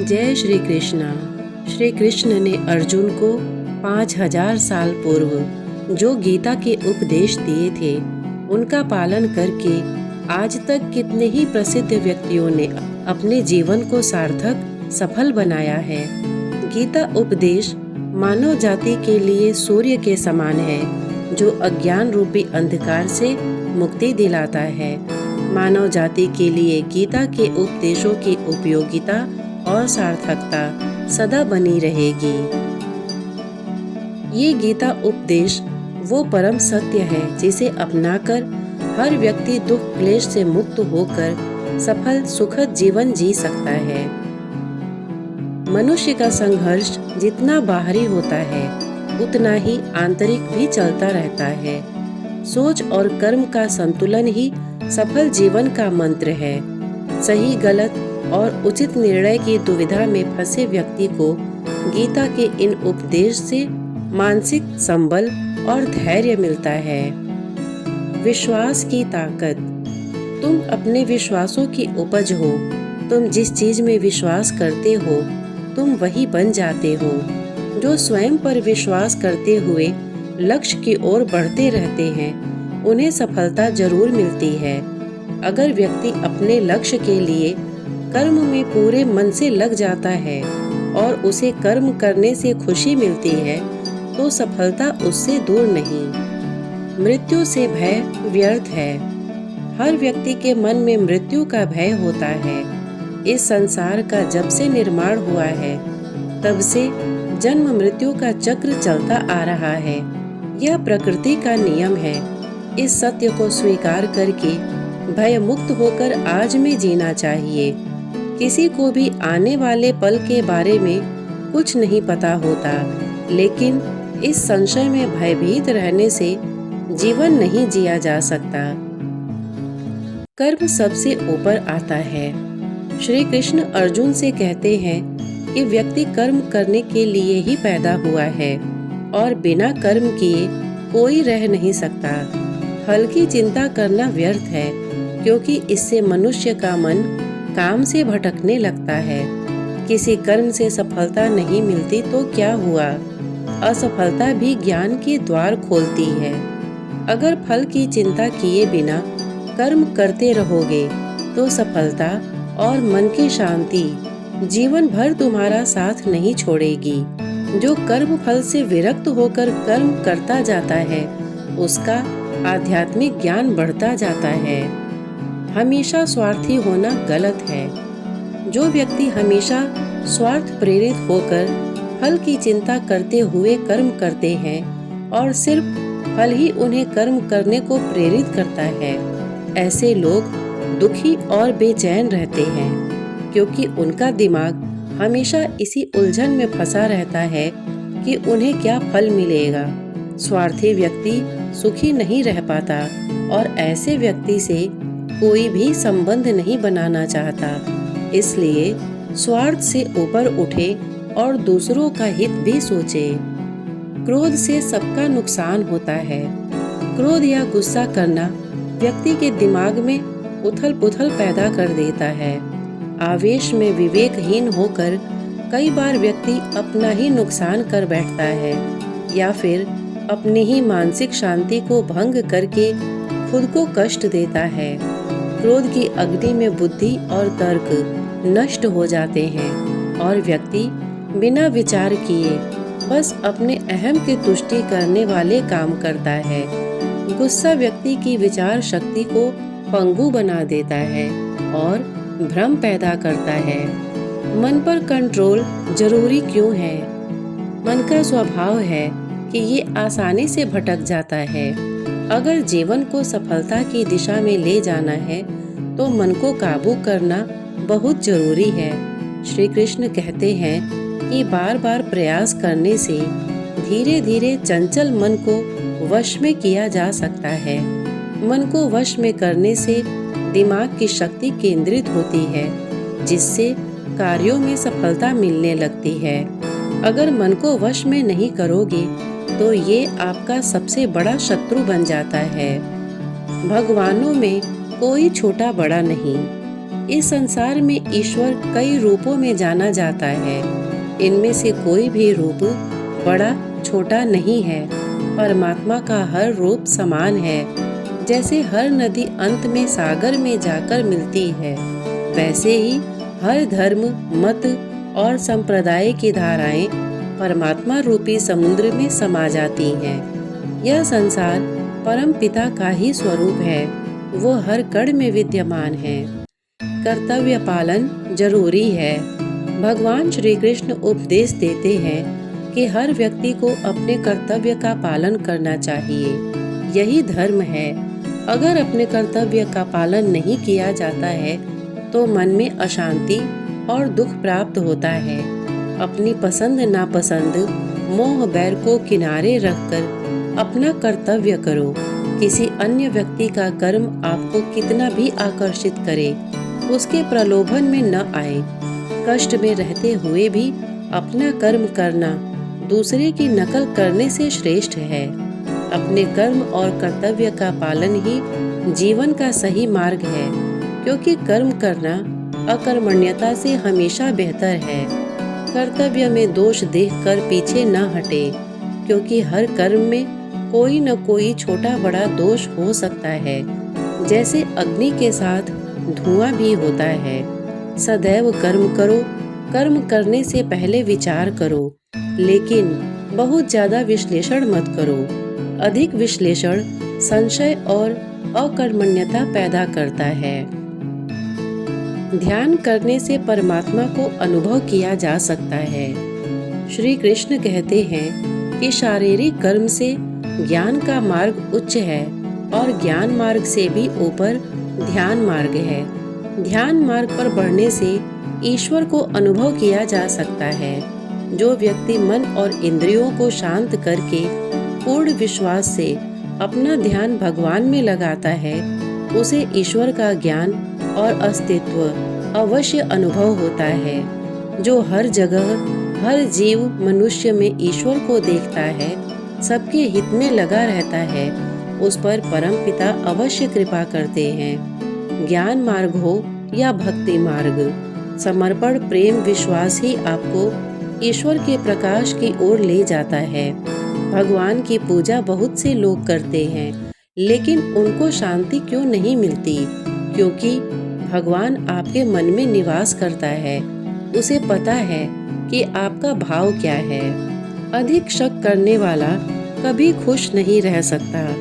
जय श्री कृष्णा। श्री कृष्ण ने अर्जुन को 5000 साल पूर्व जो गीता के उपदेश दिए थे उनका पालन करके आज तक कितने ही प्रसिद्ध व्यक्तियों ने अपने जीवन को सार्थक सफल बनाया है। गीता उपदेश मानव जाति के लिए सूर्य के समान है जो अज्ञान रूपी अंधकार से मुक्ति दिलाता है। मानव जाति के लिए गीता के उपदेशों की उपयोगिता और सार्थकता सदा बनी रहेगी। ये गीता उपदेश वो परम सत्य है जिसे अपनाकर हर व्यक्ति दुख क्लेश से मुक्त होकर सफल सुखद जीवन जी सकता है। मनुष्य का संघर्ष जितना बाहरी होता है उतना ही आंतरिक भी चलता रहता है। सोच और कर्म का संतुलन ही सफल जीवन का मंत्र है। सही गलत और उचित निर्णय की दुविधा में फंसे व्यक्ति को गीता के इन उपदेश से मानसिक संबल और धैर्य मिलता है। विश्वास की ताकत। तुम अपने विश्वासों की उपज हो। तुम जिस चीज में विश्वास करते हो तुम वही बन जाते हो। जो स्वयं पर विश्वास करते हुए लक्ष्य की ओर बढ़ते रहते हैं उन्हें सफलता जरूर मिलती है। अगर व्यक्ति अपने लक्ष्य के लिए कर्म में पूरे मन से लग जाता है और उसे कर्म करने से खुशी मिलती है तो सफलता उससे दूर नहीं। मृत्यु से भय व्यर्थ है। हर व्यक्ति के मन में मृत्यु का भय होता है। इस संसार का जब से निर्माण हुआ है तब से जन्म मृत्यु का चक्र चलता आ रहा है। यह प्रकृति का नियम है। इस सत्य को स्वीकार करके भय मुक्त होकर आज में जीना चाहिए। किसी को भी आने वाले पल के बारे में कुछ नहीं पता होता, लेकिन इस संशय में भयभीत रहने से जीवन नहीं जिया जा सकता। कर्म सबसे ऊपर आता है। श्री कृष्ण अर्जुन से कहते हैं कि व्यक्ति कर्म करने के लिए ही पैदा हुआ है और बिना कर्म किए कोई रह नहीं सकता। फल की चिंता करना व्यर्थ है क्योंकि इससे मनुष्य का मन काम से भटकने लगता है। किसी कर्म से सफलता नहीं मिलती तो क्या हुआ? असफलता भी ज्ञान के द्वार खोलती है। अगर फल की चिंता किए बिना कर्म करते रहोगे तो सफलता और मन की शांति जीवन भर तुम्हारा साथ नहीं छोड़ेगी। जो कर्म फल से विरक्त होकर कर्म करता जाता है उसका आध्यात्मिक ज्ञान बढ़ता जाता है। हमेशा स्वार्थी होना गलत है। जो व्यक्ति हमेशा स्वार्थ प्रेरित होकर फल की चिंता करते हुए कर्म करते हैं और सिर्फ फल ही उन्हें कर्म करने को प्रेरित करता है, ऐसे लोग दुखी और बेचैन रहते हैं क्योंकि उनका दिमाग हमेशा इसी उलझन में फंसा रहता है कि उन्हें क्या फल मिलेगा। स्वार्थी व्यक्ति सुखी नहीं रह पाता और ऐसे व्यक्ति से कोई भी संबंध नहीं बनाना चाहता। इसलिए स्वार्थ से ऊपर उठे और दूसरों का हित भी सोचे। क्रोध से सबका नुकसान होता है। क्रोध या गुस्सा करना व्यक्ति के दिमाग में उथल पुथल पैदा कर देता है। आवेश में विवेकहीन होकर कई बार व्यक्ति अपना ही नुकसान कर बैठता है या फिर अपनी ही मानसिक शांति को भंग करके खुद को कष्ट देता है। क्रोध की अग्नि में बुद्धि और तर्क नष्ट हो जाते हैं और व्यक्ति बिना विचार किए बस अपने अहम की तुष्टि करने वाले काम करता है। गुस्सा व्यक्ति की विचार शक्ति को पंगु बना देता है और भ्रम पैदा करता है। मन पर कंट्रोल जरूरी क्यों है? मन का स्वभाव है कि ये आसानी से भटक जाता है। अगर जीवन को सफलता की दिशा में ले जाना है तो मन को काबू करना बहुत जरूरी है। श्री कृष्ण कहते हैं कि बार बार प्रयास करने से धीरे धीरे चंचल मन को वश में किया जा सकता है। मन को वश में करने से दिमाग की शक्ति केंद्रित होती है जिससे कार्यों में सफलता मिलने लगती है। अगर मन को वश में नहीं करोगे तो ये आपका सबसे बड़ा शत्रु बन जाता है। भगवानों में कोई छोटा बड़ा नहीं। इस संसार में ईश्वर कई रूपों में जाना जाता है। इनमें से कोई भी रूप बड़ा छोटा नहीं है। परमात्मा का हर रूप समान है। जैसे हर नदी अंत में सागर में जाकर मिलती है, वैसे ही हर धर्म, मत और संप्रदाय की धाराएं परमात्मा रूपी समुद्र में समा जाती हैं। यह संसार परम पिता का ही स्वरूप है। वो हर कण में विद्यमान है। कर्तव्य पालन जरूरी है। भगवान श्री कृष्ण उपदेश देते हैं कि हर व्यक्ति को अपने कर्तव्य का पालन करना चाहिए। यही धर्म है। अगर अपने कर्तव्य का पालन नहीं किया जाता है तो मन में अशांति और दुख प्राप्त होता है। अपनी पसंद नापसंद, मोह बैर को किनारे रखकर अपना कर्तव्य करो। किसी अन्य व्यक्ति का कर्म आपको कितना भी आकर्षित करे, उसके प्रलोभन में न आए। कष्ट में रहते हुए भी अपना कर्म करना दूसरे की नकल करने से श्रेष्ठ है। अपने कर्म और कर्तव्य का पालन ही जीवन का सही मार्ग है, क्योंकि कर्म करना अकर्मण्यता से हमेशा बेहतर है। कर्तव्य में दोष देखकर पीछे न हटे, क्योंकि हर कर्म में कोई न कोई छोटा बड़ा दोष हो सकता है। जैसे अग्नि के साथ धुआं भी होता है। सदैव कर्म करो। कर्म करने से पहले विचार करो, लेकिन बहुत ज्यादा विश्लेषण मत करो। अधिक विश्लेषण संशय और अकर्मण्यता पैदा करता है। ध्यान करने से परमात्मा को अनुभव किया जा सकता है। श्री कृष्ण कहते हैं कि शारीरिक कर्म से ज्ञान का मार्ग उच्च है और ज्ञान मार्ग से भी ऊपर ध्यान मार्ग है। ध्यान मार्ग पर बढ़ने से ईश्वर को अनुभव किया जा सकता है। जो व्यक्ति मन और इंद्रियों को शांत करके पूर्ण विश्वास से अपना ध्यान भगवान में लगाता है, उसे ईश्वर का ज्ञान और अस्तित्व अवश्य अनुभव होता है। जो हर जगह हर जीव मनुष्य में ईश्वर को देखता है, सबके हित में लगा रहता है, उस पर परम पिता अवश्य कृपा करते हैं। ज्ञान मार्ग हो या भक्ति मार्ग, समर्पण प्रेम विश्वास ही आपको ईश्वर के प्रकाश की ओर ले जाता है। भगवान की पूजा बहुत से लोग करते हैं, लेकिन उनको शांति क्यों नहीं मिलती? क्योंकि भगवान आपके मन में निवास करता है। उसे पता है कि आपका भाव क्या है। अधिक शक करने वाला कभी खुश नहीं रह सकता।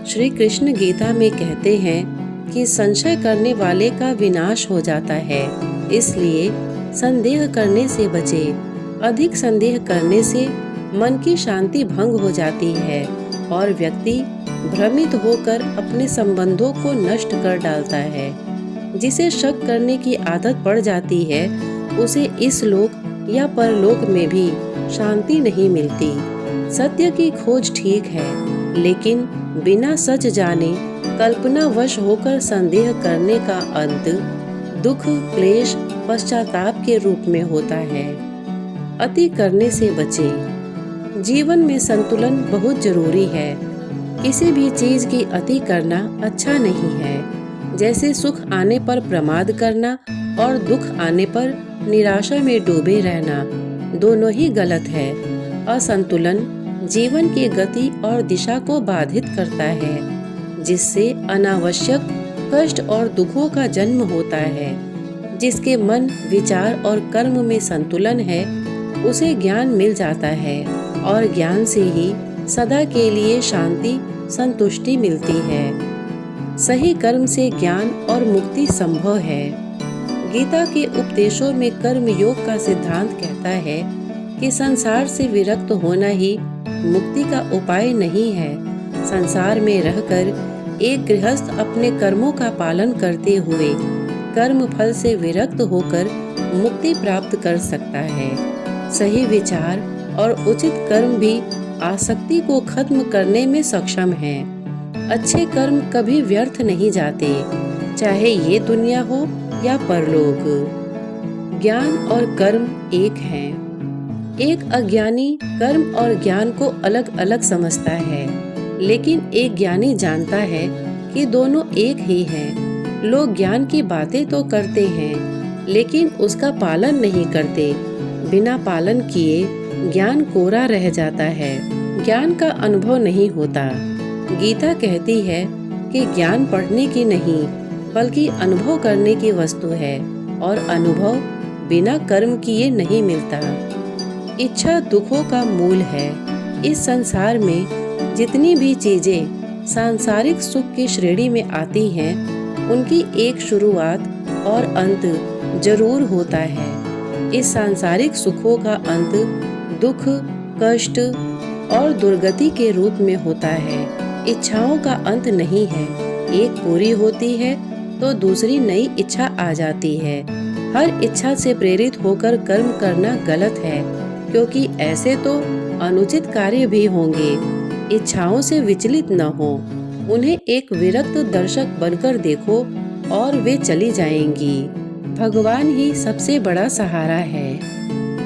श्री कृष्ण गीता में कहते हैं कि संशय करने वाले का विनाश हो जाता है, इसलिए संदेह करने से बचे। अधिक संदेह करने से मन की शांति भंग हो जाती है और व्यक्ति भ्रमित होकर अपने संबंधों को नष्ट कर डालता है। जिसे शक करने की आदत पड़ जाती है, उसे इस लोक या परलोक में भी शांति नहीं मिलती। सत्य की खोज ठीक है, लेकिन बिना सच जाने कल्पनावश होकर संदेह करने का अंत दुख, क्लेश, पश्चाताप के रूप में होता है। अति करने से बचें। जीवन में संतुलन बहुत जरूरी है। किसी भी चीज की अति करना अच्छा नहीं है। जैसे सुख आने पर प्रमाद करना और दुख आने पर निराशा में डूबे रहना, दोनों ही गलत है। असंतुलन जीवन की गति और दिशा को बाधित करता है, जिससे अनावश्यक कष्ट और दुखों का जन्म होता है। जिसके मन, विचार और कर्म में संतुलन है, उसे ज्ञान मिल जाता है और ज्ञान से ही सदा के लिए शांति, संतुष्टि मिलती है। सही कर्म से ज्ञान और मुक्ति संभव है। गीता के उपदेशों में कर्म योग का सिद्धांत कहता है कि संसार से विरक्त होना ही मुक्ति का उपाय नहीं है। संसार में रहकर एक गृहस्थ अपने कर्मों का पालन करते हुए कर्म फल से विरक्त होकर मुक्ति प्राप्त कर सकता है। सही विचार और उचित कर्म भी आसक्ति को खत्म करने में सक्षम है। अच्छे कर्म कभी व्यर्थ नहीं जाते, चाहे ये दुनिया हो या परलोक। ज्ञान और कर्म एक हैं। एक अज्ञानी कर्म और ज्ञान को अलग अलग समझता है, लेकिन एक ज्ञानी जानता है कि दोनों एक ही हैं। लोग ज्ञान की बातें तो करते हैं, लेकिन उसका पालन नहीं करते। बिना पालन किए ज्ञान कोरा रह जाता है, ज्ञान का अनुभव नहीं होता। गीता कहती है कि ज्ञान पढ़ने की नहीं, बल्कि अनुभव करने की वस्तु है, और अनुभव बिना कर्म किए नहीं मिलता। इच्छा दुखों का मूल है। इस संसार में जितनी भी चीजें सांसारिक सुख की श्रेणी में आती हैं, उनकी एक शुरुआत और अंत जरूर होता है। इस सांसारिक सुखों का अंत दुख, कष्ट और दुर्गति के रूप में होता है। इच्छाओं का अंत नहीं है। एक पूरी होती है तो दूसरी नई इच्छा आ जाती है। हर इच्छा से प्रेरित होकर कर्म करना गलत है, क्योंकि ऐसे तो अनुचित कार्य भी होंगे। इच्छाओं से विचलित न हो, उन्हें एक विरक्त दर्शक बनकर देखो और वे चली जाएंगी। भगवान ही सबसे बड़ा सहारा है।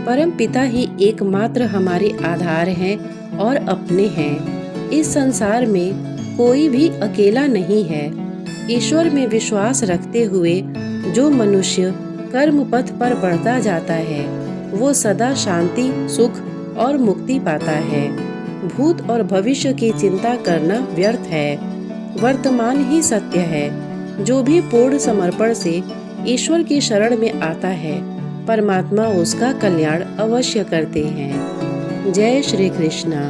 परम पिता ही एकमात्र हमारे आधार हैं और अपने हैं। इस संसार में कोई भी अकेला नहीं है। ईश्वर में विश्वास रखते हुए जो मनुष्य कर्म पथ पर बढ़ता जाता है, वो सदा शांति, सुख और मुक्ति पाता है। भूत और भविष्य की चिंता करना व्यर्थ है। वर्तमान ही सत्य है। जो भी पूर्ण समर्पण से ईश्वर की शरण में आता है, परमात्मा उसका कल्याण अवश्य करते हैं। जय श्री कृष्णा।